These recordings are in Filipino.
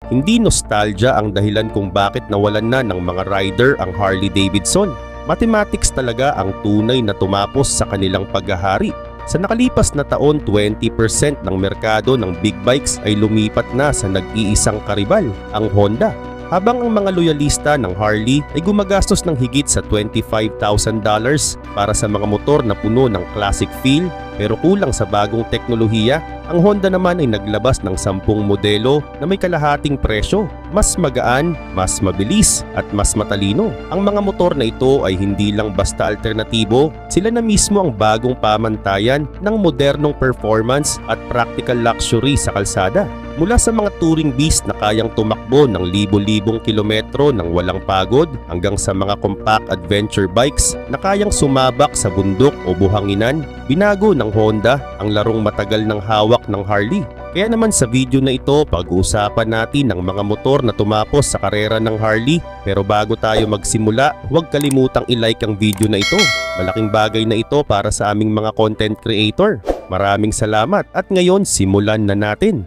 Hindi nostalgia ang dahilan kung bakit nawalan na ng mga rider ang Harley-Davidson. Mathematics talaga ang tunay na tumapos sa kanilang paghahari. Sa nakalipas na taon, 20% ng merkado ng big bikes ay lumipat na sa nag-iisang karibal, ang Honda. Habang ang mga loyalista ng Harley ay gumagastos ng higit sa $25,000 para sa mga motor na puno ng classic feel pero kulang sa bagong teknolohiya, ang Honda naman ay naglabas ng 10 modelo na may kalahating presyo, mas magaan, mas mabilis at mas matalino. Ang mga motor na ito ay hindi lang basta alternatibo, sila na mismo ang bagong pamantayan ng modernong performance at practical luxury sa kalsada. Mula sa mga touring beast na kayang tumakbo ng libo-libong kilometro ng walang pagod hanggang sa mga compact adventure bikes na kayang sumabak sa bundok o buhanginan, binago ng Honda ang larong matagal ng hawak ng Harley. Kaya naman sa video na ito, pag-uusapan natin ang mga motor na tumapos sa karera ng Harley. Pero bago tayo magsimula, huwag kalimutang i-like ang video na ito. Malaking bagay na ito para sa aming mga content creator. Maraming salamat at ngayon simulan na natin.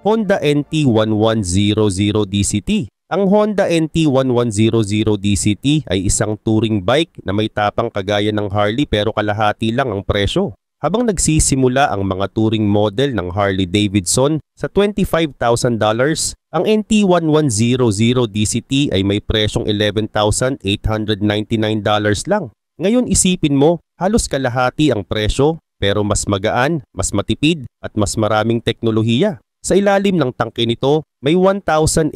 Honda NT1100 DCT. Ang Honda NT1100 DCT ay isang touring bike na may tapang kagaya ng Harley pero kalahati lang ang presyo. Habang nagsisimula ang mga touring model ng Harley-Davidson sa $25,000, ang NT1100 DCT ay may presyong $11,899 lang. Ngayon isipin mo, halos kalahati ang presyo pero mas magaan, mas matipid at mas maraming teknolohiya. Sa ilalim ng tangke nito, may 1,084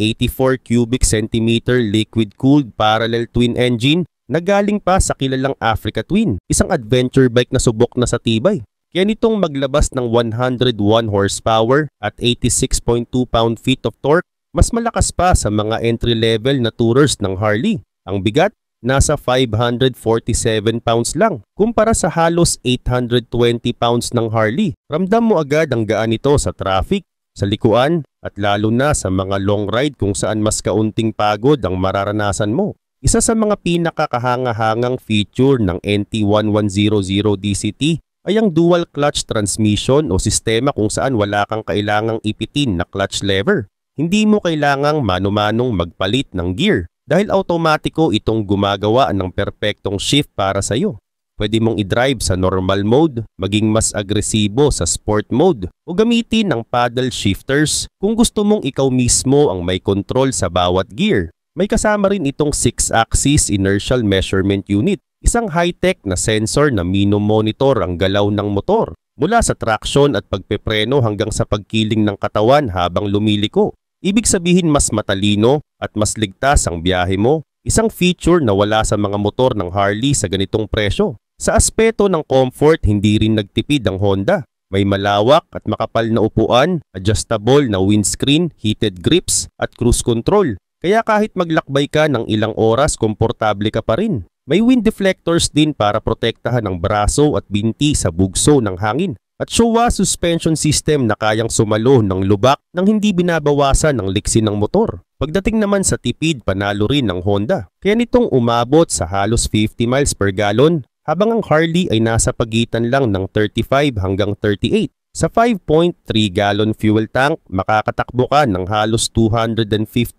cubic centimeter liquid-cooled parallel twin engine na galing pa sa kilalang Africa Twin, isang adventure bike na subok na sa tibay. Kaya nitong maglabas ng 101 horsepower at 86.2 pound-feet of torque, mas malakas pa sa mga entry-level na tourers ng Harley. Ang bigat, nasa 547 pounds lang, kumpara sa halos 820 pounds ng Harley. Ramdam mo agad ang gaan nito sa traffic, sa likuan at lalo na sa mga long ride kung saan mas kaunting pagod ang mararanasan mo. Isa sa mga pinakakahanga-hangang feature ng NT1100 DCT ay ang dual clutch transmission o sistema kung saan wala kang kailangang ipitin na clutch lever. Hindi mo kailangang mano-manong magpalit ng gear dahil automatiko itong gumagawa ng perpektong shift para sa iyo. Pwede mong i-drive sa normal mode, maging mas agresibo sa sport mode, o gamitin ng paddle shifters kung gusto mong ikaw mismo ang may control sa bawat gear. May kasama rin itong 6-axis inertial measurement unit, isang high-tech na sensor na mino-monitor ang galaw ng motor, mula sa traction at pagpepreno hanggang sa pagkiling ng katawan habang lumiliko. Ibig sabihin mas matalino at mas ligtas ang biyahe mo, isang feature na wala sa mga motor ng Harley sa ganitong presyo. Sa aspeto ng comfort, hindi rin nagtipid ang Honda. May malawak at makapal na upuan, adjustable na windscreen, heated grips at cruise control. Kaya kahit maglakbay ka ng ilang oras, komportable ka pa rin. May wind deflectors din para protektahan ang braso at binti sa bugso ng hangin. At Showa suspension system na kayang sumalo ng lubak nang hindi binabawasan ng liksi ng motor. Pagdating naman sa tipid, panalo rin ng Honda. Kaya nitong umabot sa halos 50 miles per gallon, habang ang Harley ay nasa pagitan lang ng 35 hanggang 38. Sa 5.3 gallon fuel tank, makakatakbo ka ng halos 250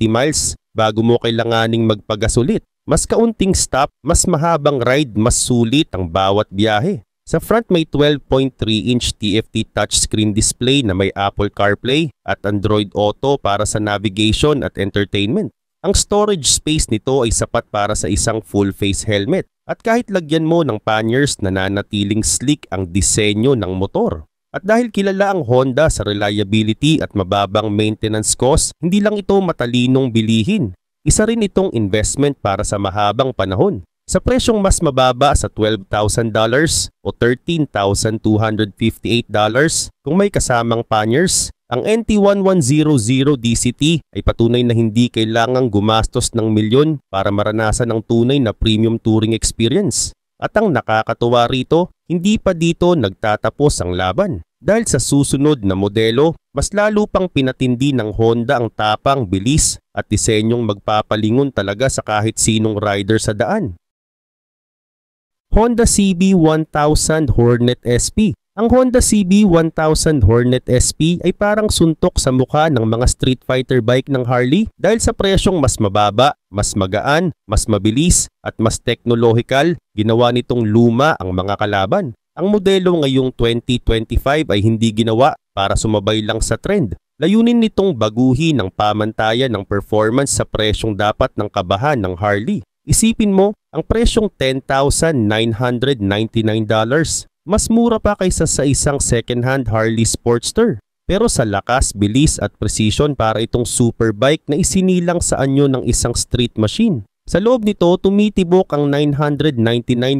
miles bago mo kailanganing magpagasulit. Mas kaunting stop, mas mahabang ride, mas sulit ang bawat biyahe. Sa front may 12.3-inch TFT touchscreen display na may Apple CarPlay at Android Auto para sa navigation at entertainment. Ang storage space nito ay sapat para sa isang full-face helmet. At kahit lagyan mo ng panniers, nananatiling sleek ang disenyo ng motor. At dahil kilala ang Honda sa reliability at mababang maintenance cost, hindi lang ito matalinong bilihin. Isa rin itong investment para sa mahabang panahon. Sa presyong mas mababa sa $12,000 o $13,258 kung may kasamang panniers, ang NT1100 DCT ay patunay na hindi kailangang gumastos ng milyon para maranasan ang tunay na premium touring experience. At ang nakakatuwa rito, hindi pa dito nagtatapos ang laban. Dahil sa susunod na modelo, mas lalo pang pinatindi ng Honda ang tapang, bilis at disenyong magpapalingon talaga sa kahit sinong rider sa daan. Honda CB1000 Hornet SP. Ang Honda CB1000 Hornet SP ay parang suntok sa mukha ng mga street fighter bike ng Harley dahil sa presyong mas mababa, mas magaan, mas mabilis at mas teknolohikal, ginawa nitong luma ang mga kalaban. Ang modelo ngayong 2025 ay hindi ginawa para sumabay lang sa trend. Layunin nitong baguhin ang pamantayan ng performance sa presyong dapat ng kabahan ng Harley. Isipin mo, ang presyong $10,999. Mas mura pa kaysa sa isang second-hand Harley Sportster. Pero sa lakas, bilis at precision para itong superbike na isinilang sa anyo ng isang street machine. Sa loob nito, tumitibok ang 999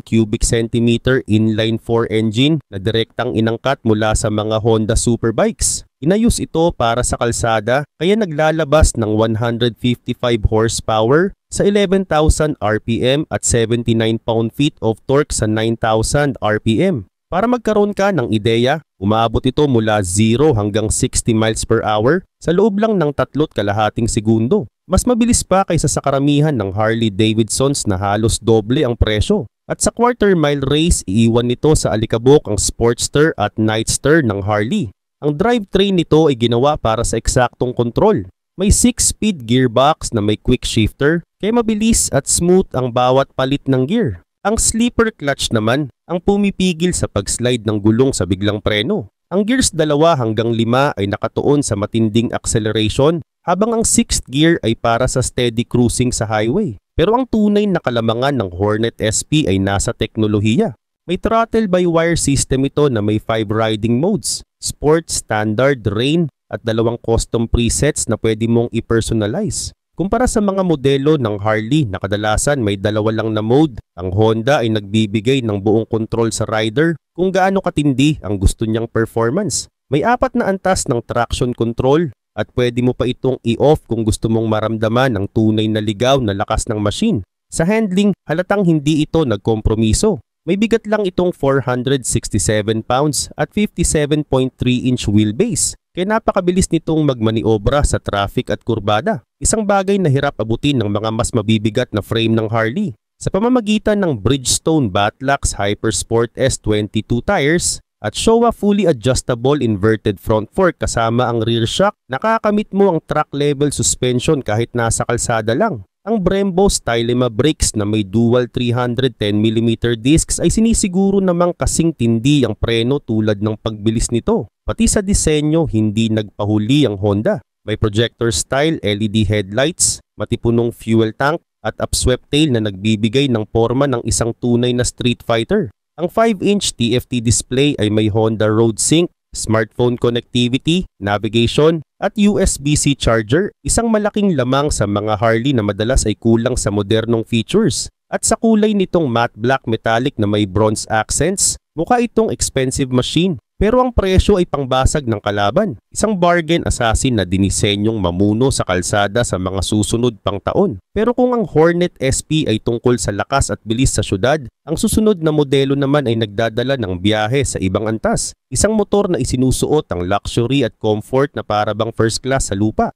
cubic centimeter inline 4 engine na direktang inangkat mula sa mga Honda superbikes. Inayos ito para sa kalsada kaya naglalabas ng 155 horsepower sa 11,000 RPM at 79 pound-feet of torque sa 9,000 RPM. Para magkaroon ka ng ideya, umaabot ito mula 0 hanggang 60 miles per hour sa loob lang ng 3.5 segundo. Mas mabilis pa kaysa sa karamihan ng Harley-Davidsons na halos doble ang presyo. At sa quarter-mile race, iiwan nito sa alikabok ang Sportster at Nightster ng Harley. Ang drivetrain nito ay ginawa para sa eksaktong kontrol. May 6-speed gearbox na may quick shifter, kaya mabilis at smooth ang bawat palit ng gear. Ang sleeper clutch naman ang pumipigil sa pag-slide ng gulong sa biglang preno. Ang gears 2 hanggang 5 ay nakatuon sa matinding acceleration, habang ang 6th gear ay para sa steady cruising sa highway. Pero ang tunay na kalamangan ng Hornet SP ay nasa teknolohiya. May throttle-by-wire system ito na may 5 riding modes, Sport, Standard, Rain at 2 custom presets na pwede mong i-personalize. Kumpara sa mga modelo ng Harley na kadalasan may 2 lang na mode, ang Honda ay nagbibigay ng buong kontrol sa rider kung gaano katindi ang gusto niyang performance. May 4 na antas ng traction control at pwede mo pa itong i-off kung gusto mong maramdaman ang tunay na ligaw na lakas ng machine. Sa handling, halatang hindi ito nagkompromiso. May bigat lang itong 467 pounds at 57.3-inch wheelbase. Kaya napakabilis nitong magmaniobra sa traffic at kurbada. Isang bagay na hirap abutin ng mga mas mabibigat na frame ng Harley. Sa pamamagitan ng Bridgestone Batlax Hypersport S22 tires at Showa fully adjustable inverted front fork kasama ang rear shock, nakakamit mo ang track level suspension kahit nasa kalsada lang. Ang Brembo Stylema brakes na may dual 310mm discs ay sinisiguro namang kasing tindi ang preno tulad ng pagbilis nito. Pati sa disenyo, hindi nagpahuli ang Honda. May projector style LED headlights, matipunong fuel tank at upswept tail na nagbibigay ng forma ng isang tunay na street fighter. Ang 5-inch TFT display ay may Honda Road Sync, smartphone connectivity, navigation at USB-C charger, isang malaking lamang sa mga Harley na madalas ay kulang sa modernong features. At sa kulay nitong matte black metallic na may bronze accents, mukha itong expensive machine. Pero ang presyo ay pangbasag ng kalaban. Isang bargain assassin na dinisenyong mamuno sa kalsada sa mga susunod pang taon. Pero kung ang Hornet SP ay tungkol sa lakas at bilis sa syudad, ang susunod na modelo naman ay nagdadala ng biyahe sa ibang antas. Isang motor na isinusuot ang luxury at comfort na parabang first class sa lupa.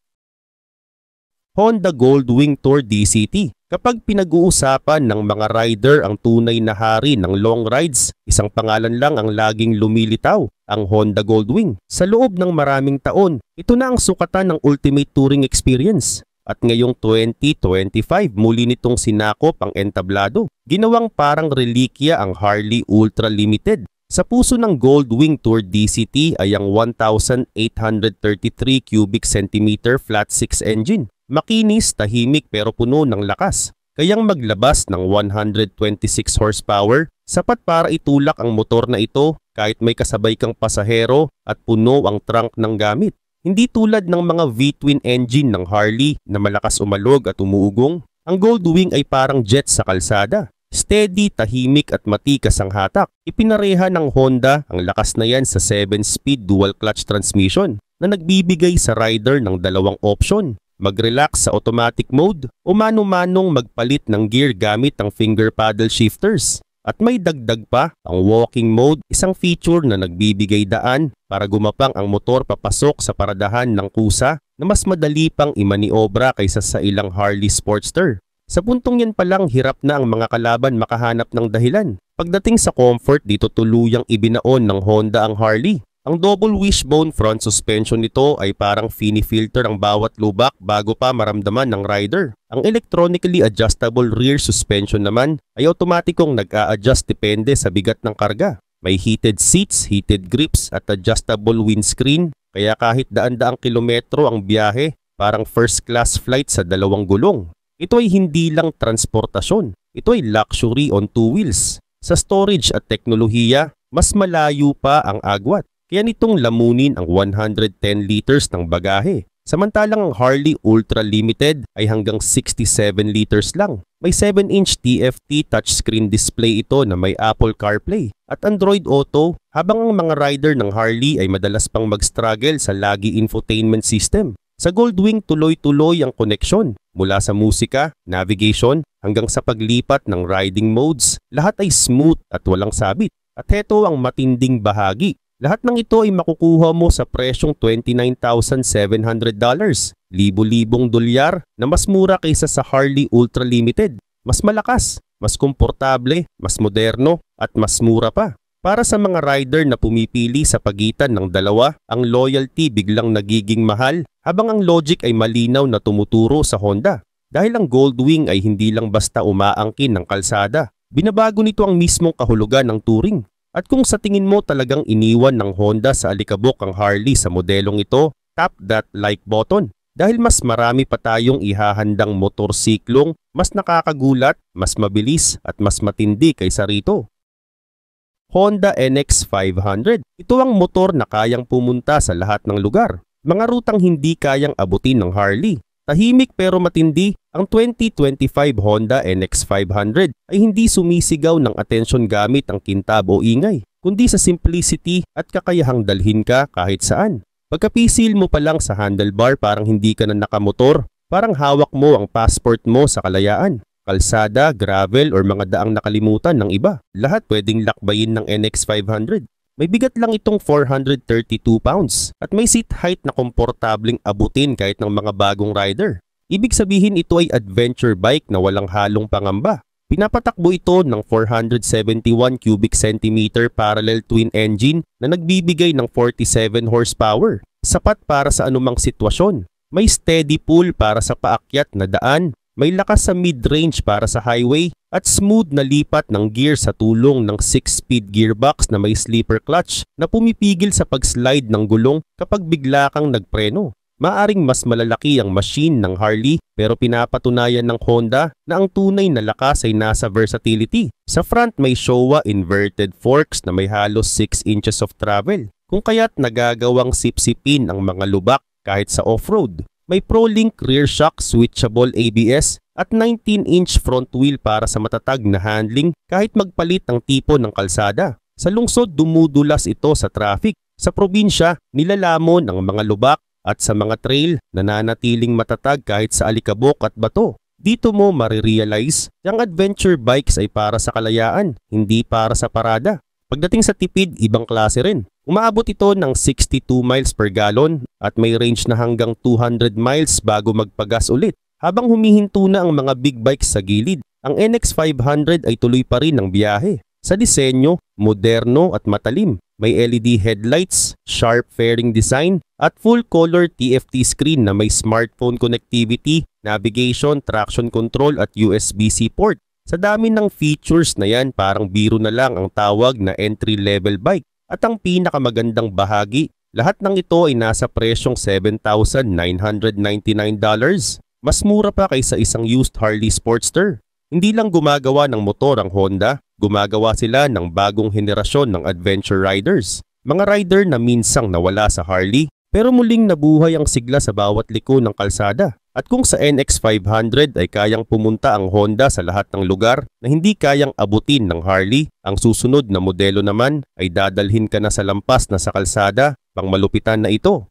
Honda Goldwing Tour DCT. Kapag pinag-uusapan ng mga rider ang tunay na hari ng long rides, isang pangalan lang ang laging lumilitaw, ang Honda Goldwing. Sa loob ng maraming taon, ito na ang sukatan ng ultimate touring experience. At ngayong 2025, muli nitong sinakop ang entablado. Ginawang parang relikya ang Harley Ultra Limited. Sa puso ng Goldwing Tour DCT ay ang 1,833 cubic centimeter flat 6 engine. Makinis, tahimik pero puno ng lakas. Kayang maglabas ng 126 horsepower, sapat para itulak ang motor na ito kahit may kasabay kang pasahero at puno ang trunk ng gamit. Hindi tulad ng mga V-twin engine ng Harley na malakas umalog at umuugong, ang Goldwing ay parang jet sa kalsada. Steady, tahimik at matikas ang hatak. Ipinareha ng Honda ang lakas na yan sa 7-speed dual clutch transmission na nagbibigay sa rider ng 2 option. Mag-relax sa automatic mode o mano-manong magpalit ng gear gamit ang finger paddle shifters. At may dagdag pa ang walking mode, isang feature na nagbibigay daan para gumapang ang motor papasok sa paradahan ng kusa na mas madali pang imaniobra kaysa sa ilang Harley Sportster. Sa puntong yan palang hirap na ang mga kalaban makahanap ng dahilan. Pagdating sa comfort, dito tuluyang ibinaon ng Honda ang Harley. Ang double wishbone front suspension nito ay parang fini-filter ang bawat lubak bago pa maramdaman ng rider. Ang electronically adjustable rear suspension naman ay automatikong nag-a-adjust depende sa bigat ng karga. May heated seats, heated grips at adjustable windscreen, kaya kahit daan-daang kilometro ang biyahe, parang first class flight sa dalawang gulong. Ito ay hindi lang transportasyon, ito ay luxury on two wheels. Sa storage at teknolohiya, mas malayo pa ang agwat. Kaya nitong lamunin ang 110 liters ng bagahe. Samantalang ang Harley Ultra Limited ay hanggang 67 liters lang. May 7-inch TFT touchscreen display ito na may Apple CarPlay at Android Auto, habang ang mga rider ng Harley ay madalas pang mag-struggle sa laggy infotainment system. Sa Goldwing tuloy-tuloy ang koneksyon mula sa musika, navigation hanggang sa paglipat ng riding modes. Lahat ay smooth at walang sabit. At heto ang matinding bahagi. Lahat ng ito ay makukuha mo sa presyong $29,700. Libo-libong dolyar na mas mura kaysa sa Harley Ultra Limited. Mas malakas, mas komportable, mas moderno at mas mura pa. Para sa mga rider na pumipili sa pagitan ng dalawa, ang loyalty biglang nagiging mahal habang ang logic ay malinaw na tumuturo sa Honda. Dahil ang Goldwing ay hindi lang basta umaangkin ng kalsada. Binabago nito ang mismong kahulugan ng touring. At kung sa tingin mo talagang iniwan ng Honda sa alikabok ang Harley sa modelong ito, tap that like button. Dahil mas marami pa tayong ihahandang motorsiklong mas nakakagulat, mas mabilis at mas matindi kaysa rito. Honda NX 500. Ito ang motor na kayang pumunta sa lahat ng lugar. Mga rutang hindi kayang abutin ng Harley. Tahimik pero matindi, ang 2025 Honda NX 500 ay hindi sumisigaw ng atensyon gamit ang kintab o ingay, kundi sa simplicity at kakayahang dalhin ka kahit saan. Pagkapisil mo pa lang sa handlebar, parang hindi ka na nakamotor, parang hawak mo ang passport mo sa kalayaan. Kalsada, gravel or mga daang nakalimutan ng iba, lahat pwedeng lakbayin ng NX 500. May bigat lang itong 432 pounds at may seat height na komportableng abutin kahit ng mga bagong rider. Ibig sabihin ito ay adventure bike na walang halong pangamba. Pinapatakbo ito ng 471 cubic centimeter parallel twin engine na nagbibigay ng 47 horsepower. Sapat para sa anumang sitwasyon. May steady pull para sa paakyat na daan. May lakas sa mid-range para sa highway at smooth na lipat ng gear sa tulong ng 6-speed gearbox na may sleeper clutch na pumipigil sa pag-slide ng gulong kapag bigla kang nagpreno. Maaring mas malalaki ang machine ng Harley pero pinapatunayan ng Honda na ang tunay na lakas ay nasa versatility. Sa front may Showa inverted forks na may halos 6 inches of travel, kung kaya't nagagawang sipsipin ang mga lubak kahit sa off-road. May ProLink rear shock switchable ABS at 19-inch front wheel para sa matatag na handling kahit magpalit ang tipo ng kalsada. Sa lungsod, dumudulas ito sa traffic. Sa probinsya, nilalamon ang mga lubak at sa mga trail, nananatiling matatag kahit sa alikabok at bato. Dito mo marirealize, ang adventure bikes ay para sa kalayaan, hindi para sa parada. Pagdating sa tipid, ibang klase rin. Umaabot ito ng 62 miles per gallon at may range na hanggang 200 miles bago magpagas ulit. Habang humihinto na ang mga big bikes sa gilid, ang NX 500 ay tuloy pa rin ang biyahe. Sa disenyo, moderno at matalim. May LED headlights, sharp fairing design at full-color TFT screen na may smartphone connectivity, navigation, traction control at USB-C port. Sa dami ng features na yan, parang biro na lang ang tawag na entry-level bike. At ang pinakamagandang bahagi, lahat ng ito ay nasa presyong $7,999. Mas mura pa kaysa isang used Harley Sportster. Hindi lang gumagawa ng motor ang Honda, gumagawa sila ng bagong henerasyon ng adventure riders. Mga rider na minsang nawala sa Harley, pero muling nabuhay ang sigla sa bawat liko ng kalsada. At kung sa NX 500 ay kayang pumunta ang Honda sa lahat ng lugar na hindi kayang abutin ng Harley, ang susunod na modelo naman ay dadalhin ka na sa lampas na sa kalsada pang malupitan na ito.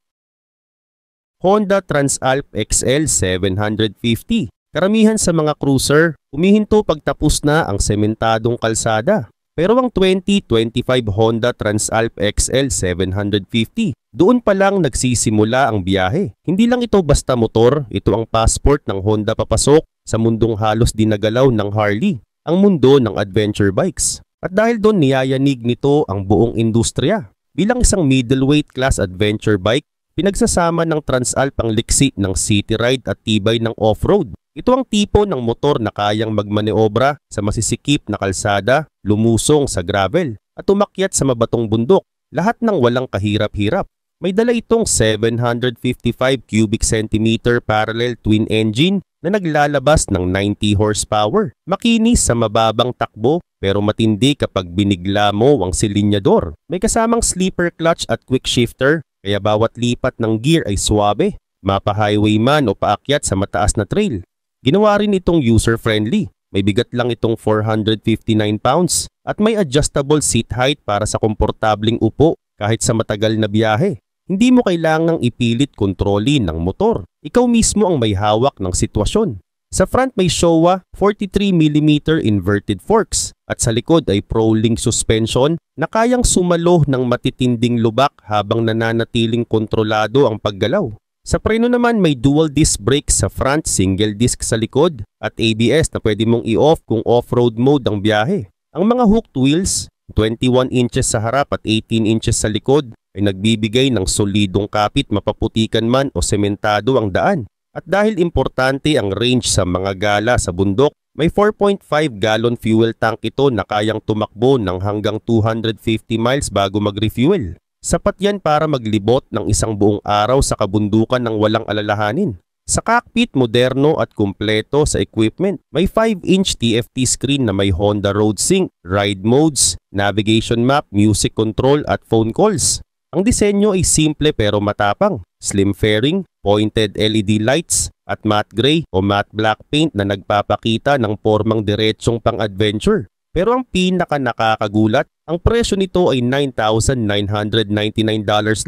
Honda Transalp XL 750. Karamihan sa mga cruiser, humihinto pagtapos na ang sementadong kalsada. Pero ang 2025 Honda Transalp XL 750, doon pa lang nagsisimula ang biyahe. Hindi lang ito basta motor, ito ang passport ng Honda papasok sa mundong halos dinagalaw ng Harley, ang mundo ng adventure bikes. At dahil doon niyayanig nito ang buong industriya. Bilang isang middleweight class adventure bike, pinagsasama ng Transalp ang liksi ng city ride at tibay ng off-road. Ito ang tipo ng motor na kayang magmaneobra sa masisikip na kalsada, lumusong sa gravel, at umakyat sa mabatong bundok, lahat ng walang kahirap-hirap. May dala itong 755 cubic centimeter parallel twin engine na naglalabas ng 90 horsepower. Makinis sa mababang takbo pero matindi kapag binigla mo ang silinyador. May kasamang sleeper clutch at quick shifter kaya bawat lipat ng gear ay suwabe, mapa-highway man o paakyat sa mataas na trail. Ginawa rin itong user-friendly. May bigat lang itong 459 pounds at may adjustable seat height para sa komportabling upo kahit sa matagal na biyahe. Hindi mo kailangang ipilit kontrolin ng motor. Ikaw mismo ang may hawak ng sitwasyon. Sa front may Showa 43mm inverted forks at sa likod ay Prolink suspension na kayang sumalo ng matitinding lubak habang nananatiling kontrolado ang paggalaw. Sa preno naman may dual disc brakes sa front, single disc sa likod at ABS na pwede mong i-off kung off-road mode ang biyahe. Ang mga hooked wheels, 21 inches sa harap at 18 inches sa likod, ay nagbibigay ng solidong kapit mapaputikan man o sementado ang daan. At dahil importante ang range sa mga gala sa bundok, may 4.5 gallon fuel tank ito na kayang tumakbo ng hanggang 250 miles bago mag-refuel. Sapat yan para maglibot ng isang buong araw sa kabundukan ng walang alalahanin. Sa cockpit, moderno at kumpleto sa equipment. May 5-inch TFT screen na may Honda Road Sync, ride modes, navigation map, music control at phone calls. Ang disenyo ay simple pero matapang. Slim fairing, pointed LED lights at matte gray o matte black paint na nagpapakita ng pormang diretsong pang-adventure. Pero ang pinaka nakakagulat, ang presyo nito ay $9,999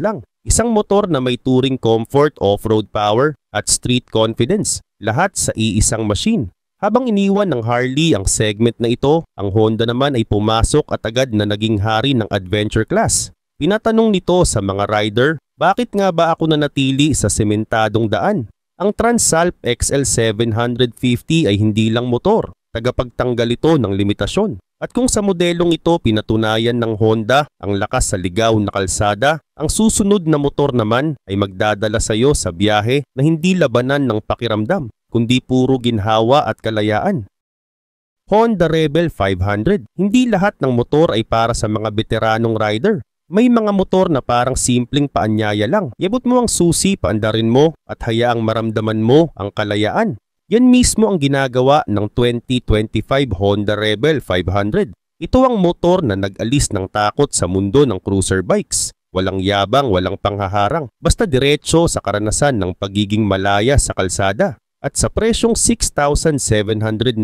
lang. Isang motor na may touring comfort, off-road power at street confidence. Lahat sa iisang machine. Habang iniwan ng Harley ang segment na ito, ang Honda naman ay pumasok at agad na naging hari ng adventure class. Pinatanong nito sa mga rider, bakit nga ba ako nanatili sa sementadong daan? Ang Transalp XL750 ay hindi lang motor, tagapagtanggal ito ng limitasyon. At kung sa modelong ito pinatunayan ng Honda ang lakas sa ligaw na kalsada, ang susunod na motor naman ay magdadala sa iyo sa biyahe na hindi labanan ng pakiramdam, kundi puro ginhawa at kalayaan. Honda Rebel 500. Hindi lahat ng motor ay para sa mga veteranong rider. May mga motor na parang simpleng paanyaya lang. Yabot mo ang susi, paandarin mo at hayaang maramdaman mo ang kalayaan. Yan mismo ang ginagawa ng 2025 Honda Rebel 500. Ito ang motor na nag-alis ng takot sa mundo ng cruiser bikes. Walang yabang, walang panghaharang. Basta diretso sa karanasan ng pagiging malaya sa kalsada. At sa presyong $6,799.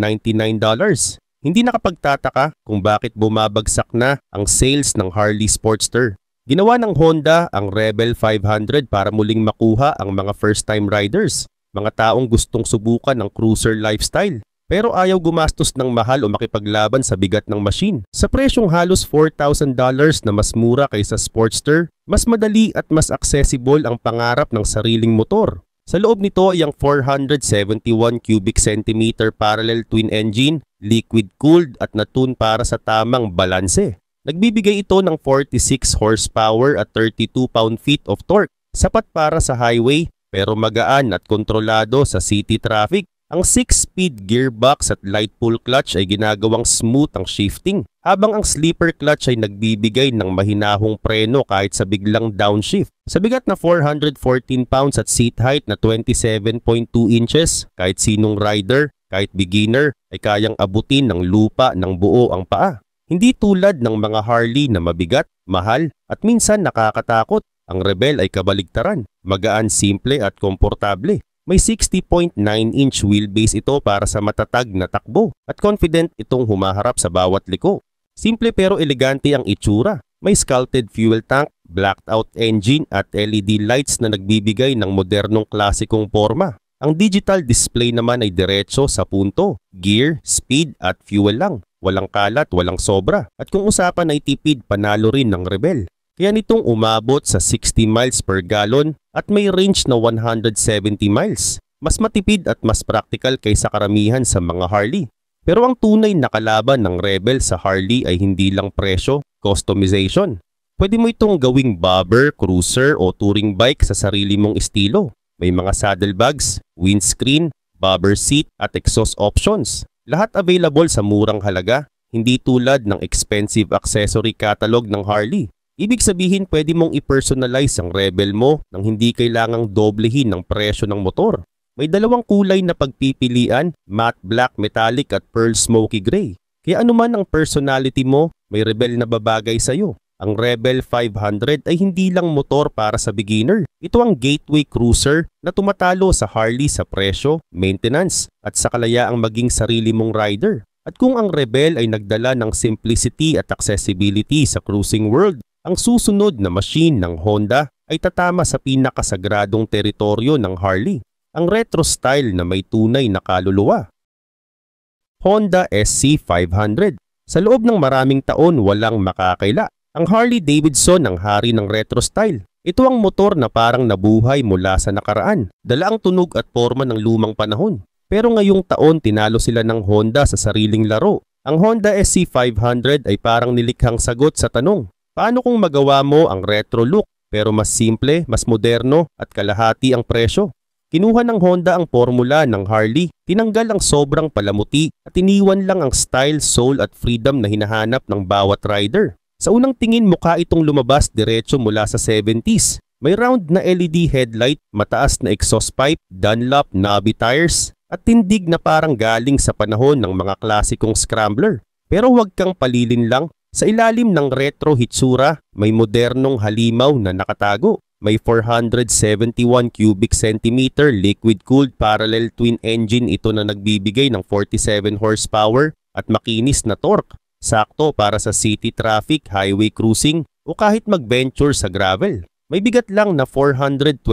Hindi nakapagtataka kung bakit bumabagsak na ang sales ng Harley Sportster. Ginawa ng Honda ang Rebel 500 para muling makuha ang mga first-time riders, mga taong gustong subukan ang cruiser lifestyle, pero ayaw gumastos ng mahal o makipaglaban sa bigat ng machine. Sa presyong halos $4,000 na mas mura kaysa Sportster, mas madali at mas accessible ang pangarap ng sariling motor. Sa loob nito ay ang 471 cubic centimeter parallel twin engine, liquid-cooled at natune para sa tamang balanse. Nagbibigay ito ng 46 horsepower at 32 pound-feet of torque. Sapat para sa highway pero magaan at kontrolado sa city traffic. Ang 6-speed gearbox at light pull clutch ay ginagawang smooth ang shifting, habang ang sleeper clutch ay nagbibigay ng mahinahong preno kahit sa biglang downshift. Sa bigat na 414 pounds at seat height na 27.2 inches, kahit sinong rider, kahit beginner, ay kayang abutin ng lupa ng buo ang paa. Hindi tulad ng mga Harley na mabigat, mahal at minsan nakakatakot. Ang Rebel ay kabaligtaran, magaan, simple at komportable. May 60.9-inch wheelbase ito para sa matatag na takbo at confident itong humaharap sa bawat liko. Simple pero elegante ang itsura. May sculpted fuel tank, blacked out engine at LED lights na nagbibigay ng modernong klasikong forma. Ang digital display naman ay diretso sa punto, gear, speed at fuel lang. Walang kalat, walang sobra. At kung usapan ay tipid, panalo rin ng Rebel. Kaya nitong umabot sa 60 miles per gallon at may range na 170 miles. Mas matipid at mas practical kaysa karamihan sa mga Harley. Pero ang tunay na kalaban ng Rebel sa Harley ay hindi lang presyo, customization. Pwede mo itong gawing bobber, cruiser o touring bike sa sarili mong estilo. May mga saddlebags, windscreen, bobber seat at exhaust options. Lahat available sa murang halaga, hindi tulad ng expensive accessory catalog ng Harley. Ibig sabihin pwede mong i-personalize ang Rebel mo nang hindi kailangang doblehin ng presyo ng motor. May dalawang kulay na pagpipilian, matte black metallic at pearl smoky gray. Kaya anuman ang personality mo, may Rebel na babagay sa'yo. Ang Rebel 500 ay hindi lang motor para sa beginner. Ito ang gateway cruiser na tumatalo sa Harley sa presyo, maintenance at sa kalayaang maging sarili mong rider. At kung ang Rebel ay nagdala ng simplicity at accessibility sa cruising world, ang susunod na machine ng Honda ay tatama sa pinakasagradong teritoryo ng Harley. Ang retro style na may tunay na kaluluwa. Honda SC500. Sa loob ng maraming taon walang makakaila. Ang Harley-Davidson ang hari ng retro style. Ito ang motor na parang nabuhay mula sa nakaraan. Dala ang tunog at forma ng lumang panahon. Pero ngayong taon tinalo sila ng Honda sa sariling laro. Ang Honda SC500 ay parang nilikhang sagot sa tanong, paano kung magawa mo ang retro look pero mas simple, mas moderno at kalahati ang presyo? Kinuha ng Honda ang formula ng Harley, tinanggal ang sobrang palamuti at iniwan lang ang style, soul at freedom na hinahanap ng bawat rider. Sa unang tingin mukha itong lumabas diretso mula sa 70s. May round na LED headlight, mataas na exhaust pipe, Dunlop knobby tires at tindig na parang galing sa panahon ng mga klasikong scrambler. Pero huwag kang palilin lang, sa ilalim ng retro hitsura may modernong halimaw na nakatago. May 471 cubic centimeter liquid-cooled parallel twin engine ito na nagbibigay ng 47 horsepower at makinis na torque. Sakto para sa city traffic, highway cruising o kahit mag-venture sa gravel. May bigat lang na 423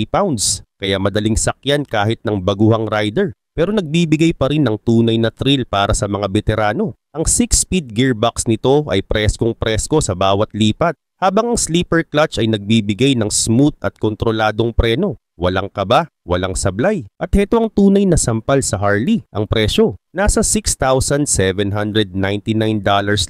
pounds, kaya madaling sakyan kahit ng baguhang rider. Pero nagbibigay pa rin ng tunay na thrill para sa mga veterano. Ang 6-speed gearbox nito ay preskong presko sa bawat lipat. Habang ang sleeper clutch ay nagbibigay ng smooth at kontroladong preno. Walang kaba, walang sablay. At heto ang tunay na sampal sa Harley. Ang presyo, nasa $6,799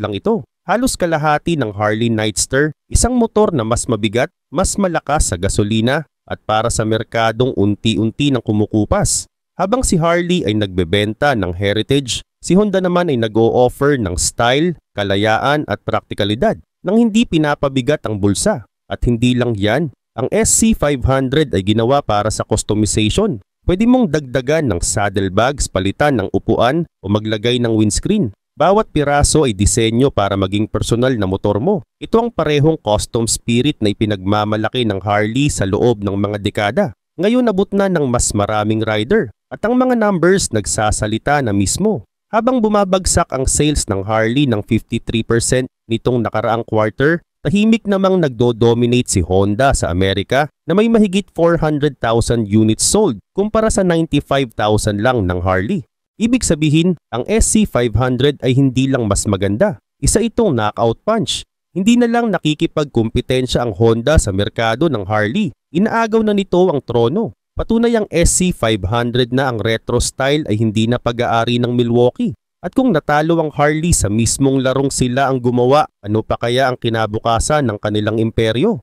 lang ito. Halos kalahati ng Harley Nightster, isang motor na mas mabigat, mas malakas sa gasolina at para sa merkadong unti-unti nang kumukupas. Habang si Harley ay nagbebenta ng heritage, si Honda naman ay nag-o-offer ng style, kalayaan at praktikalidad nang hindi pinapabigat ang bulsa. At hindi lang yan, ang SC500 ay ginawa para sa customization. Pwede mong dagdagan ng saddlebags, palitan ng upuan o maglagay ng windscreen. Bawat piraso ay disenyo para maging personal na motor mo. Ito ang parehong custom spirit na ipinagmamalaki ng Harley sa loob ng mga dekada. Ngayon abot na ng mas maraming rider at ang mga numbers nagsasalita na mismo. Habang bumabagsak ang sales ng Harley ng 53% nitong nakaraang quarter, tahimik namang nagdo-dominate si Honda sa Amerika na may mahigit 400,000 units sold kumpara sa 95,000 lang ng Harley. Ibig sabihin, ang SC500 ay hindi lang mas maganda. Isa itong knockout punch. Hindi na lang nakikipagkumpetensya ang Honda sa merkado ng Harley. Inaagaw na nito ang trono. Patunay ang SC500 na ang retro style ay hindi na pag-aari ng Milwaukee. At kung natalo ang Harley sa mismong larong sila ang gumawa, ano pa kaya ang kinabukasan ng kanilang imperyo?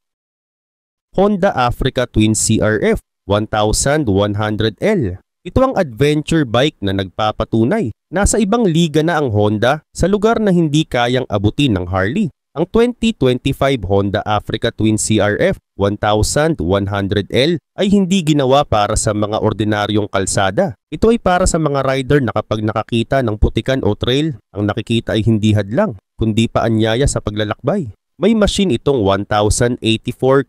Honda Africa Twin CRF 1100L. Ito ang adventure bike na nagpapatunay. Nasa ibang liga na ang Honda sa lugar na hindi kayang abutin ng Harley. Ang 2025 Honda Africa Twin CRF 1100L ay hindi ginawa para sa mga ordinaryong kalsada. Ito ay para sa mga rider na kapag nakakita ng putikan o trail, ang nakikita ay hindi hadlang, kundi paanyaya sa paglalakbay. May machine itong 1084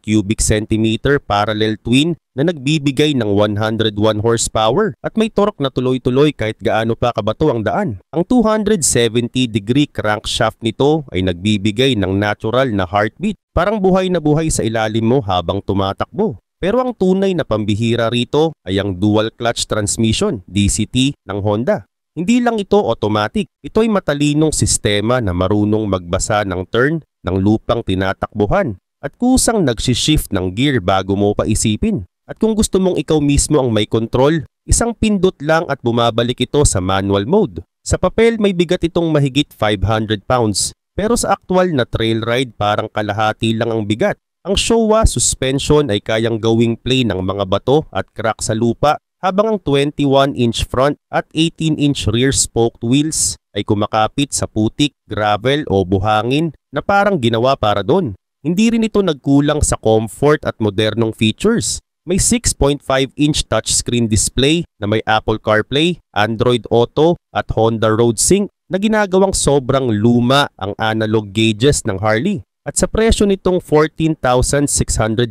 cubic centimeter parallel twin na nagbibigay ng 101 horsepower at may torque na tuloy-tuloy kahit gaano pa kabato ang daan. Ang 270-degree crankshaft nito ay nagbibigay ng natural na heartbeat, parang buhay na buhay sa ilalim mo habang tumatakbo. Pero ang tunay na pambihira rito ay ang dual clutch transmission, DCT, ng Honda. Hindi lang ito automatic, ito ay matalinong sistema na marunong magbasa ng turn, ng lupang tinatakbuhan at kusang nagsishift ng gear bago mo pa isipin. At kung gusto mong ikaw mismo ang may control, isang pindot lang at bumabalik ito sa manual mode. Sa papel may bigat itong mahigit 500 pounds, pero sa aktwal na trail ride parang kalahati lang ang bigat. Ang Showa suspension ay kayang gawing play ng mga bato at crack sa lupa, habang ang 21-inch front at 18-inch rear spoked wheels ay kumakapit sa putik, gravel o buhangin na parang ginawa para doon. Hindi rin ito nagkulang sa comfort at modernong features. May 6.5-inch touchscreen display na may Apple CarPlay, Android Auto at Honda Road Sync na ginagawang sobrang luma ang analog gauges ng Harley. At sa presyo nitong $14,699,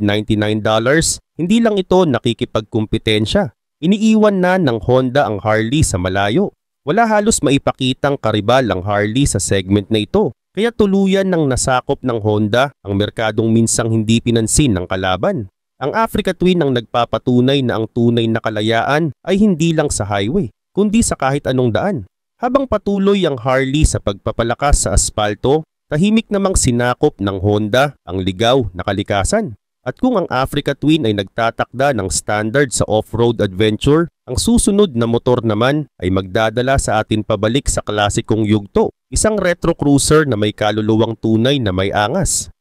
hindi lang ito nakikipagkumpetensya. Iniiwan na ng Honda ang Harley sa malayo. Wala halos maipakitang karibal ang Harley sa segment na ito. Kaya tuluyan ng nasakop ng Honda ang merkadong minsang hindi pinansin ng kalaban. Ang Africa Twin ang nagpapatunay na ang tunay na kalayaan ay hindi lang sa highway, kundi sa kahit anong daan. Habang patuloy ang Harley sa pagpapalakas sa asfalto, tahimik namang sinakop ng Honda ang ligaw na kalikasan. At kung ang Africa Twin ay nagtatakda ng standard sa off-road adventure, ang susunod na motor naman ay magdadala sa atin pabalik sa klasikong yugto, isang retro cruiser na may kaluluwang tunay na may angas.